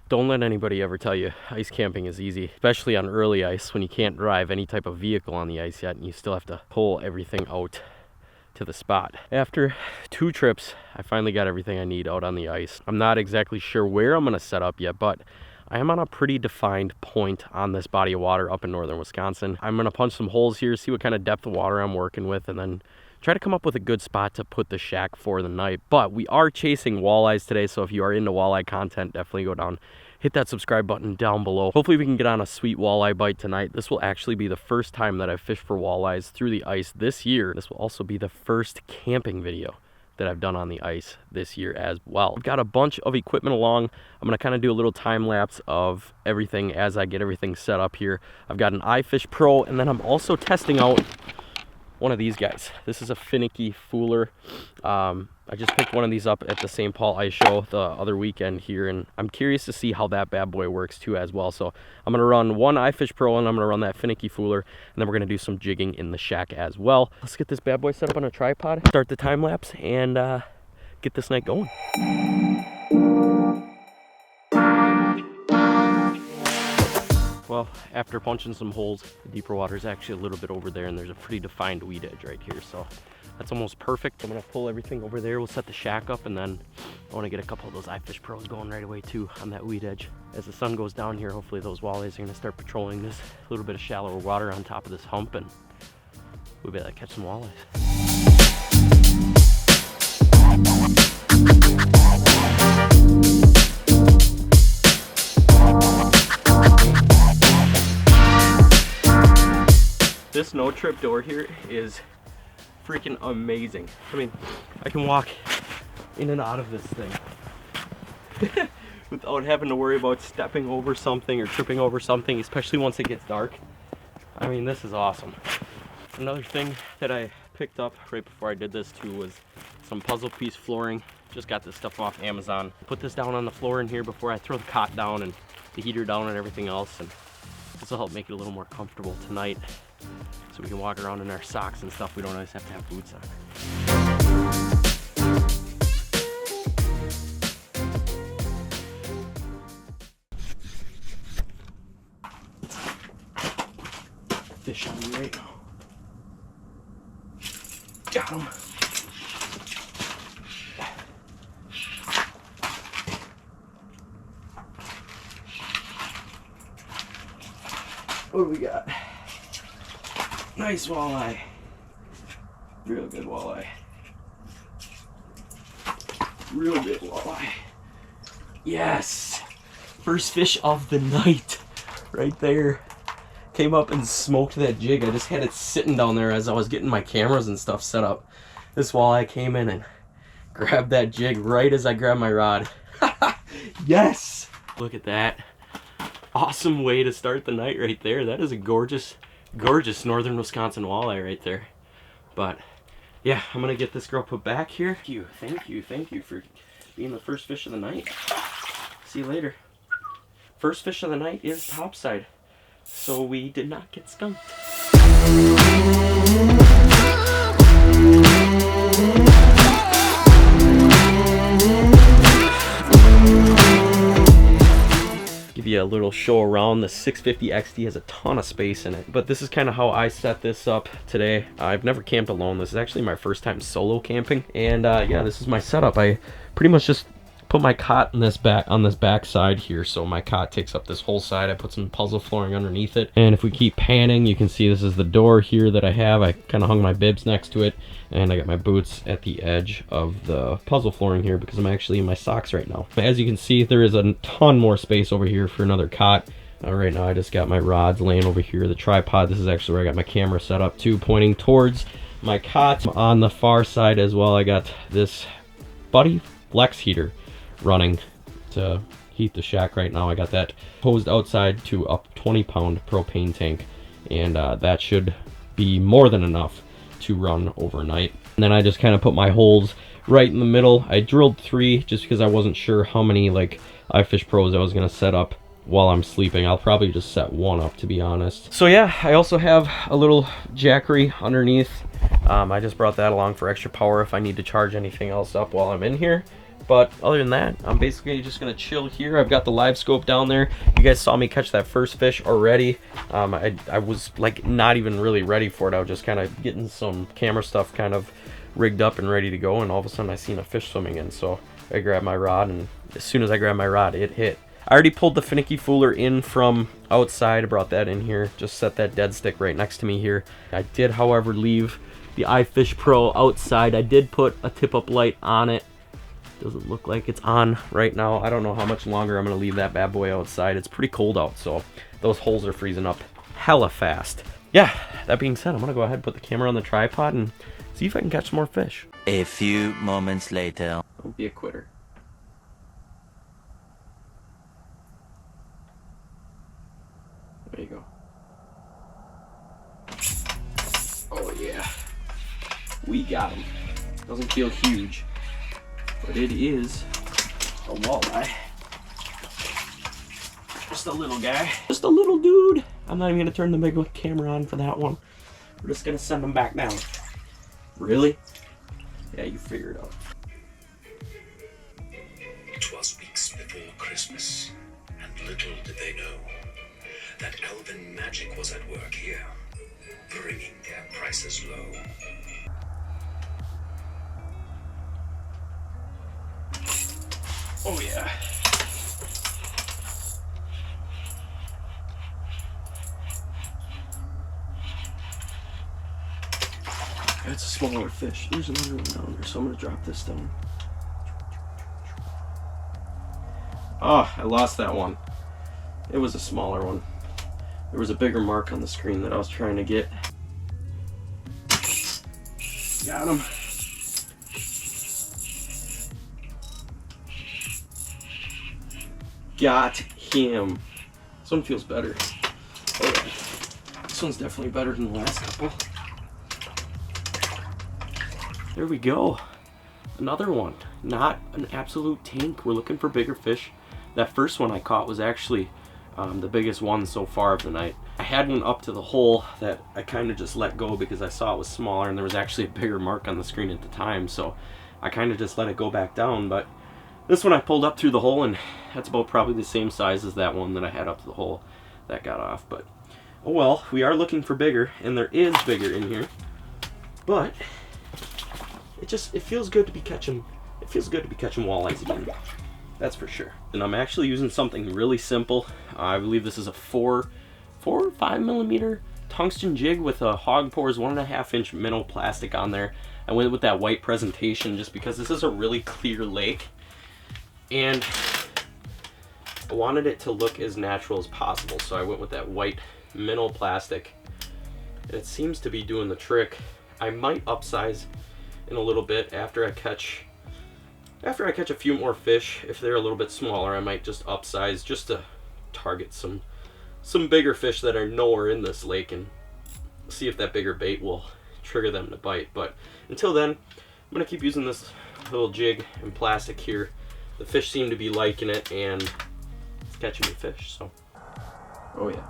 Don't let anybody ever tell you ice camping is easy, especially on early ice when you can't drive any type of vehicle on the ice yet and you still have to pull everything out to the spot. After 2 trips, I finally got everything I need out on the ice. I'm not exactly sure where I'm gonna set up yet, but I am on a pretty defined point on this body of water up in northern Wisconsin. I'm gonna punch some holes here, see what kind of depth of water I'm working with, and then try to come up with a good spot to put the shack for the night. But we are chasing walleyes today, so if you are into walleye content, definitely go down, hit that subscribe button down below. Hopefully we can get on a sweet walleye bite tonight. This will actually be the first time that I've fished for walleyes through the ice this year. This will also be the first camping video that I've done on the ice this year as well. I've got a bunch of equipment along. I'm gonna kind of do a little time lapse of everything as I get everything set up here. I've got an iFish Pro, and then I'm also testing out one of these guys. This is a finicky fooler. I just picked one of these up at the St. Paul Ice Show the other weekend here, and I'm curious to see how that bad boy works too as well. So I'm gonna run one iFish Pro, and I'm gonna run that finicky fooler, and then we're gonna do some jigging in the shack as well. Let's get this bad boy set up on a tripod, start the time lapse, and get this night going. Well, after punching some holes, the deeper water is actually a little bit over there, and there's a pretty defined weed edge right here, so that's almost perfect. I'm gonna pull everything over there. We'll set the shack up, and then I wanna get a couple of those iFish Pros going right away too on that weed edge. As the sun goes down here, hopefully those walleyes are gonna start patrolling this little bit of shallower water on top of this hump, and we'll be able to catch some walleyes. This no trip door here is freaking amazing. I mean, I can walk in and out of this thing without having to worry about stepping over something or tripping over something, especially once it gets dark. I mean, this is awesome. Another thing that I picked up right before I did this too was some puzzle piece flooring. Just got this stuff off Amazon. Put this down on the floor in here before I throw the cot down and the heater down and everything else, and this will help make it a little more comfortable tonight, so we can walk around in our socks and stuff. We don't always have to have boots on. Fish on me right now. Got him. What do we got? Nice walleye. Real good walleye. Real good walleye. Yes! First fish of the night. Right there. Came up and smoked that jig. I just had it sitting down there as I was getting my cameras and stuff set up. This walleye came in and grabbed that jig right as I grabbed my rod. Yes! Look at that. Awesome way to start the night right there. That is a gorgeous northern Wisconsin walleye right there. But yeah, I'm gonna get this girl put back here. Thank you for being the first fish of the night. See you later. First fish of the night is topside, so we did not get skunked. Give you a little show around. The 650 XD has a ton of space in it, but this is kind of how I set this up today. I've never camped alone. This is actually my first time solo camping, and yeah, this is my setup. I pretty much just put my cot on this back side here, so my cot takes up this whole side. I put some puzzle flooring underneath it, and if we keep panning, you can see this is the door here that I have. I kind of hung my bibs next to it, and I got my boots at the edge of the puzzle flooring here because I'm actually in my socks right now. As you can see, there is a ton more space over here for another cot. Right now I just got my rods laying over here. The tripod, this is actually where I got my camera set up too, pointing towards my cot. On the far side as well, I got this Buddy Flex heater running to heat the shack right now. I got that hosed outside to a 20-pound propane tank, and that should be more than enough to run overnight. And then I just kind of put my holes right in the middle. I drilled 3 just because I wasn't sure how many like iFish Pros I was going to set up while I'm sleeping. I'll probably just set 1 up, to be honest. So yeah, I also have a little jackery underneath. I just brought that along for extra power if I need to charge anything else up while I'm in here. But other than that, I'm basically just gonna chill here. I've got the live scope down there. You guys saw me catch that first fish already. I was like not even really ready for it. I was just kind of getting some camera stuff kind of rigged up and ready to go, and all of a sudden I seen a fish swimming in. So I grabbed my rod, and as soon as I grabbed my rod, it hit. I already pulled the finicky fooler in from outside. I brought that in here. Just set that dead stick right next to me here. I did, however, leave the iFish Pro outside. I did put a tip-up light on it. Doesn't look like it's on right now. I don't know how much longer I'm gonna leave that bad boy outside. It's pretty cold out, so those holes are freezing up hella fast. Yeah, that being said, I'm gonna go ahead and put the camera on the tripod and see if I can catch some more fish. A few moments later. Don't be a quitter. There you go. Oh yeah. We got him. Doesn't feel huge, but it is a walleye. Just a little guy. Just a little dude. I'm not even gonna turn the big camera on for that one. We're just gonna send him back down. Really? Yeah, you figure it out. It was weeks before Christmas, and little did they know that elven magic was at work here, bringing their prices low. Oh yeah. That's a smaller fish. There's another one down there, so I'm gonna drop this down. Oh, I lost that one. It was a smaller one. There was a bigger mark on the screen that I was trying to get. Got him. Got him. This one feels better. Oh yeah. This one's definitely better than the last couple. There we go. Another one. Not an absolute tank. We're looking for bigger fish. That first one I caught was actually the biggest one so far of the night. I had one up to the hole that I kind of just let go because I saw it was smaller, and there was actually a bigger mark on the screen at the time, so I kind of just let it go back down. But this one I pulled up through the hole, and that's about probably the same size as that one that I had up to the hole that got off. But oh well, we are looking for bigger, and there is bigger in here. But it feels good to be catching. It feels good to be catching walleyes again. That's for sure. And I'm actually using something really simple. I believe this is a 4 or 5 millimeter tungsten jig with a Hawg Pores 1.5 inch minnow plastic on there. I went with that white presentation just because this is a really clear lake, and I wanted it to look as natural as possible. So I went with that white minnow plastic. It seems to be doing the trick. I might upsize in a little bit after I catch a few more fish. If they're a little bit smaller, I might just upsize just to target some bigger fish that are nowhere in this lake and see if that bigger bait will trigger them to bite. But until then, I'm gonna keep using this little jig and plastic here. The fish seem to be liking it, and it's catching me fish, so. Oh yeah.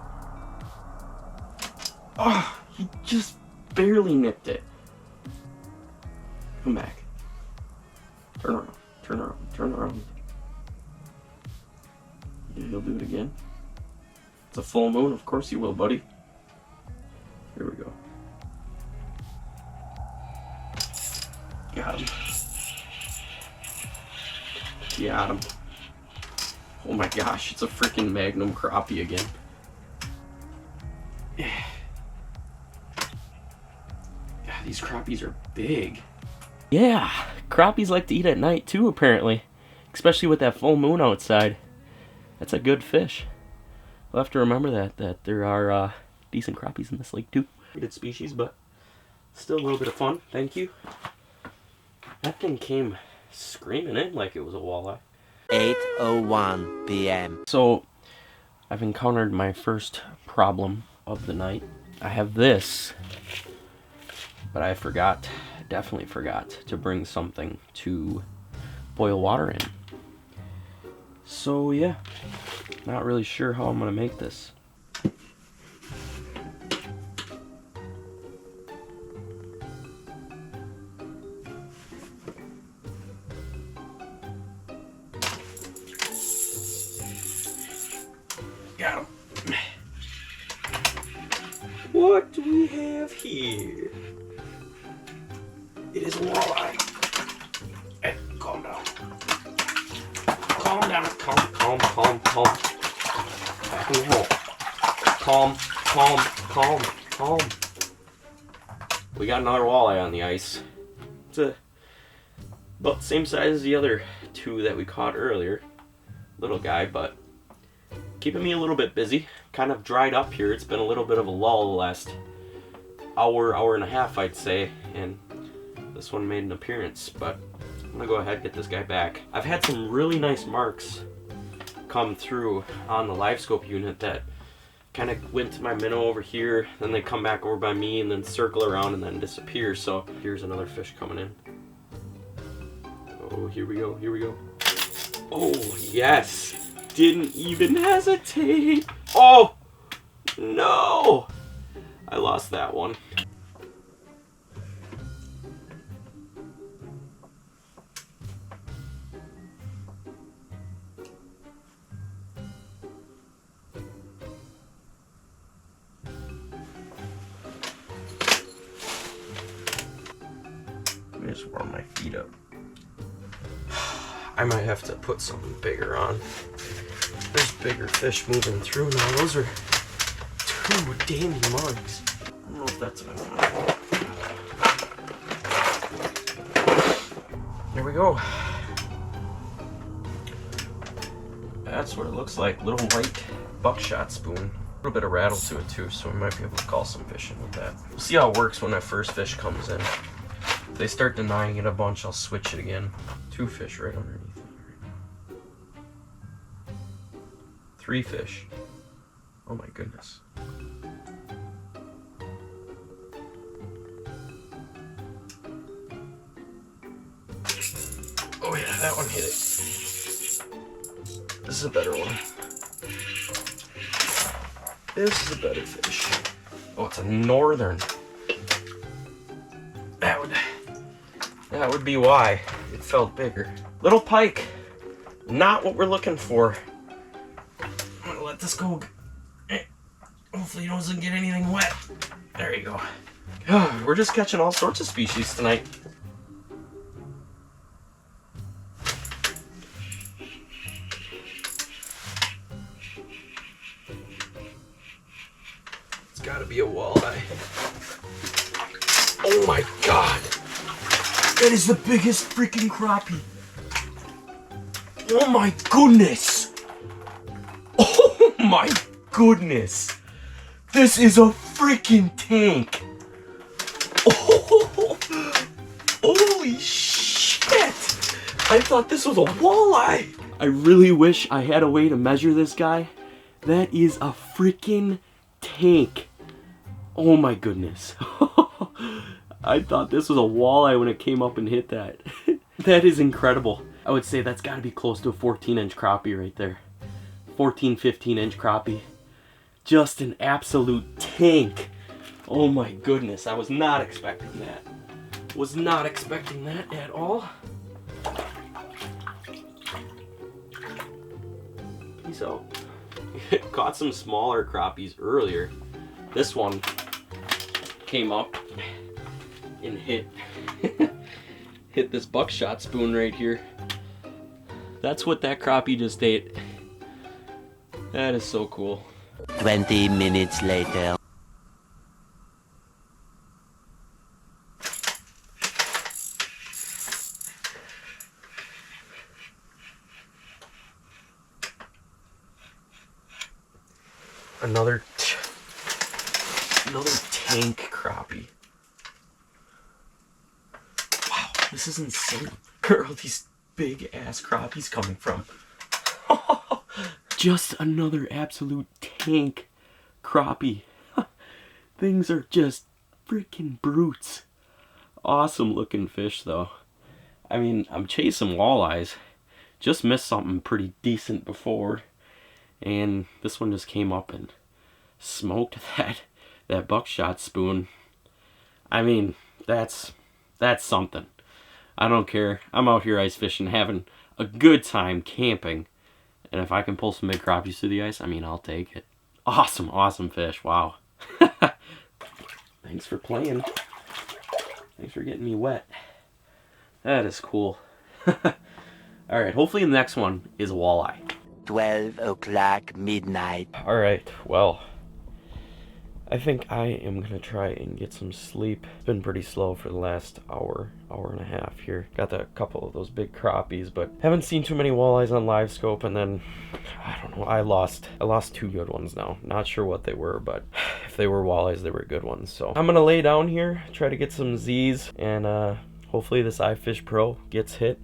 Oh, he just barely nipped it. Come back. Turn around, turn around, turn around. Yeah, he'll do it again. It's a full moon, of course you will, buddy. Here we go. Got him. Got him. Oh my gosh, it's a freaking magnum crappie again. God, these crappies are big. Yeah, crappies like to eat at night too, apparently. Especially with that full moon outside. That's a good fish. We'll have to remember that there are decent crappies in this lake too. Good species, but still a little bit of fun. Thank you. That thing came screaming in like it was a walleye. 8:01 p.m. So, I've encountered my first problem of the night. I have this, but I definitely forgot to bring something to boil water in. So yeah, not really sure how I'm gonna make this. Got him. What do we have here? It is a walleye. Hey, calm down. Calm down. Calm. Back in the hole. Calm. We got another walleye on the ice. It's about the same size as the other two that we caught earlier. Little guy, but keeping me a little bit busy. Kind of dried up here. It's been a little bit of a lull the last hour and a half, I'd say, and this one made an appearance, but I'm gonna go ahead and get this guy back. I've had some really nice marks come through on the live scope unit that kind of went to my minnow over here, then they come back over by me and then circle around and then disappear. So here's another fish coming in. Oh, here we go. Oh, yes. Didn't even hesitate. Oh, no. I lost that one. Let me just warm my feet up. I might have to put something bigger on. There's bigger fish moving through now. Those are 2 damn mugs. I don't know if that's what I want. There we go. That's what it looks like. Little white buckshot spoon. A little bit of rattle to it too, so we might be able to call some fishing with that. We'll see how it works when that first fish comes in. If they start denying it a bunch, I'll switch it again. 2 fish right underneath it right now. 3 fish. Oh my goodness. Oh yeah, that one hit it. This is a better one. This is a better fish. Oh, it's a northern. That would be why it felt bigger. Little pike. Not what we're looking for. I'm gonna let this go. Hopefully he doesn't get anything wet. There you go. We're just catching all sorts of species tonight. It's gotta be a walleye. Oh my god! That is the biggest freaking crappie. Oh my goodness. Oh my goodness. This is a freaking tank. Oh, holy shit. I thought this was a walleye. I really wish I had a way to measure this guy. That is a freaking tank. Oh my goodness. I thought this was a walleye when it came up and hit that. That is incredible. I would say that's got to be close to a 14-inch crappie right there. 14, 15-inch crappie. Just an absolute tank. Oh my goodness, I was not expecting that. Was not expecting that at all. Peace out. Caught some smaller crappies earlier. This one came up and hit this buckshot spoon right here. That's what that crappie just ate. That is so cool. 20 minutes later. Another tank crappie. Wow, this is insane. Where are these big ass crappies coming from? Just another absolute tank crappie. Things are just freaking brutes. Awesome looking fish though. I mean, I'm chasing walleyes. Just missed something pretty decent before. And this one just came up and smoked that buckshot spoon. I mean, that's something. I don't care. I'm out here ice fishing, having a good time camping. And if I can pull some big crappies through the ice, I mean, I'll take it. Awesome, awesome fish. Wow. Thanks for playing. Thanks for getting me wet. That is cool. All right, hopefully the next one is a walleye. 12 o'clock midnight. All right, well, I think I am gonna try and get some sleep. It's been pretty slow for the last hour and a half here. Got a couple of those big crappies, but haven't seen too many walleyes on live scope. And then I don't know, I lost 2 good ones now. Not sure what they were, but if they were walleyes, they were good ones. So I'm gonna lay down here, try to get some Z's, and hopefully this iFish Pro gets hit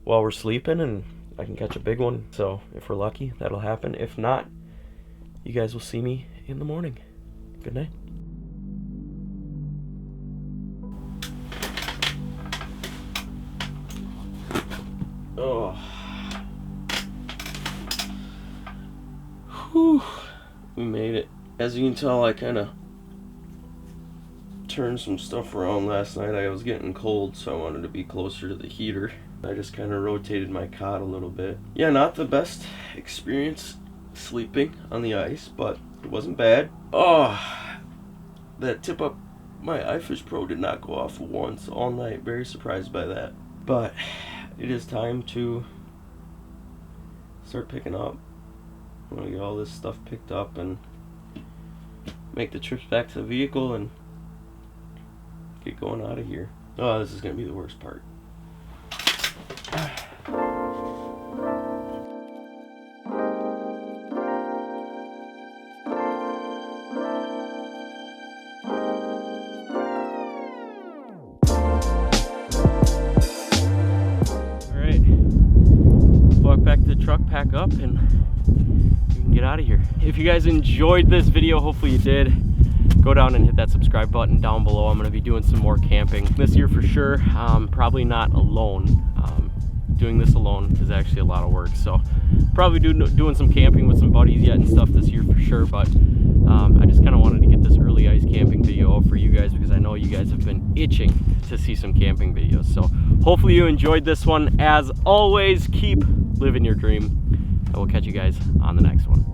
while we're sleeping and I can catch a big one. So if we're lucky, that'll happen. If not, you guys will see me in the morning. Good night. Oh. Whew. We made it. As you can tell, I kind of turned some stuff around last night. I was getting cold, so I wanted to be closer to the heater. I just kind of rotated my cot a little bit. Yeah, not the best experience sleeping on the ice, but it wasn't bad. Oh, that tip up my iFish Pro did not go off once all night. Very surprised by that. But it is time to start picking up. I'm gonna get all this stuff picked up and make the trips back to the vehicle and get going out of here. Oh, this is gonna be the worst part. Back to the truck, pack up, and we can get out of here. If you guys enjoyed this video, hopefully you did, go down and hit that subscribe button down below. I'm going to be doing some more camping this year for sure. Probably not alone. Doing this alone is actually a lot of work, so probably doing some camping with some buddies yet and stuff this year for sure. But I just kind of wanted to get this early ice camping video out for you guys because I know you guys have been itching to see some camping videos. So hopefully you enjoyed this one. As always, keep living your dream. I will catch you guys on the next one.